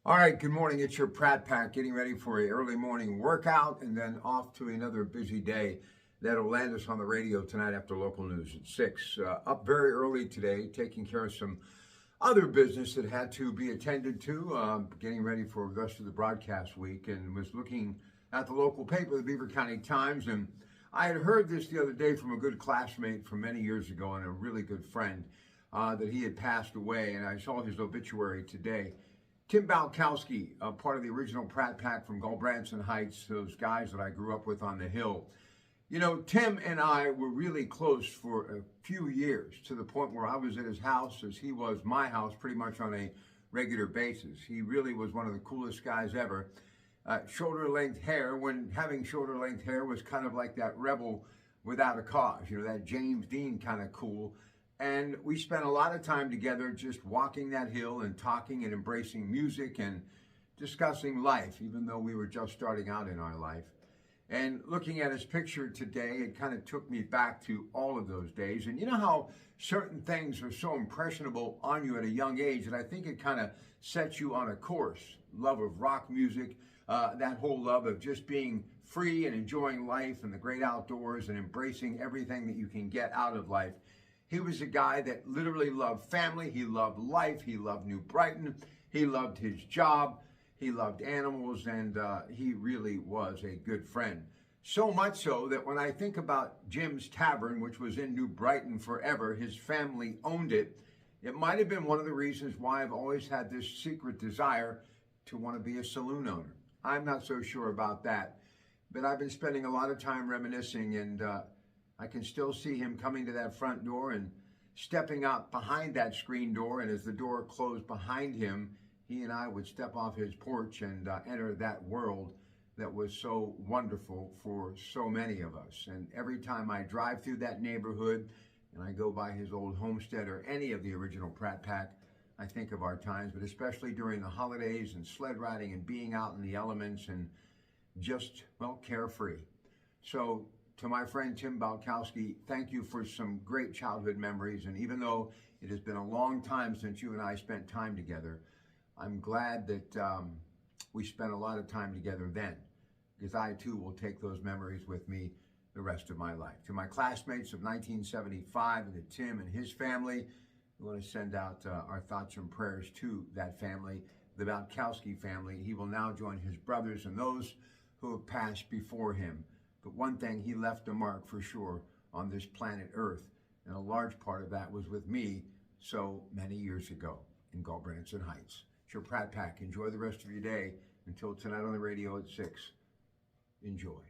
All right, good morning. It's your Pratt Pack getting ready for a early morning workout and then off to another busy day that'll land us on the radio tonight after local news at 6. Up very early today, taking care of some other business that had to be attended to, getting ready for the rest of the broadcast week, and was looking at the local paper, the Beaver County Times, and I had heard this the other day from a good classmate from many years ago and a really good friend that he had passed away, and I saw his obituary today. Tim Belkowski, part of the original Pratt Pack from Gulbranson Heights, those guys that I grew up with on the Hill. You know, Tim and I were really close for a few years, to the point where I was at his house as he was my house pretty much on a regular basis. He really was one of the coolest guys ever. Shoulder-length hair, when having shoulder-length hair was kind of like that rebel without a cause, you know, that James Dean kind of cool. And we spent a lot of time together just walking that hill and talking and embracing music and discussing life, even though we were just starting out in our life. And looking at his picture today, it kind of took me back to all of those days. And you know how certain things are so impressionable on you at a young age that I think it kind of sets you on a course. Love of rock music, that whole love of just being free and enjoying life and the great outdoors and embracing everything that you can get out of life. He was a guy that literally loved family. He loved life. He loved New Brighton. He loved his job. He loved animals, and he really was a good friend. So much so that when I think about Jim's Tavern, which was in New Brighton forever, his family owned it. It might have been one of the reasons why I've always had this secret desire to want to be a saloon owner. I'm not so sure about that, but I've been spending a lot of time reminiscing, and I can still see him coming to that front door and stepping out behind that screen door. And as the door closed behind him, he and I would step off his porch and enter that world that was so wonderful for so many of us. And every time I drive through that neighborhood and I go by his old homestead or any of the original Pratt Pack, I think of our times, but especially during the holidays and sled riding and being out in the elements and just, well, carefree. So to my friend Tim Belkowski, thank you for some great childhood memories. And even though it has been a long time since you and I spent time together, I'm glad that we spent a lot of time together then, because I too will take those memories with me the rest of my life. To my classmates of 1975 and to Tim and his family, we want to send out our thoughts and prayers to that family, the Belkowski family. He will now join his brothers and those who have passed before him. But one thing, he left a mark for sure on this planet Earth, and a large part of that was with me so many years ago in Gulbranson Heights. It's your Pratt Pack. Enjoy the rest of your day. Until tonight on the radio at 6. Enjoy.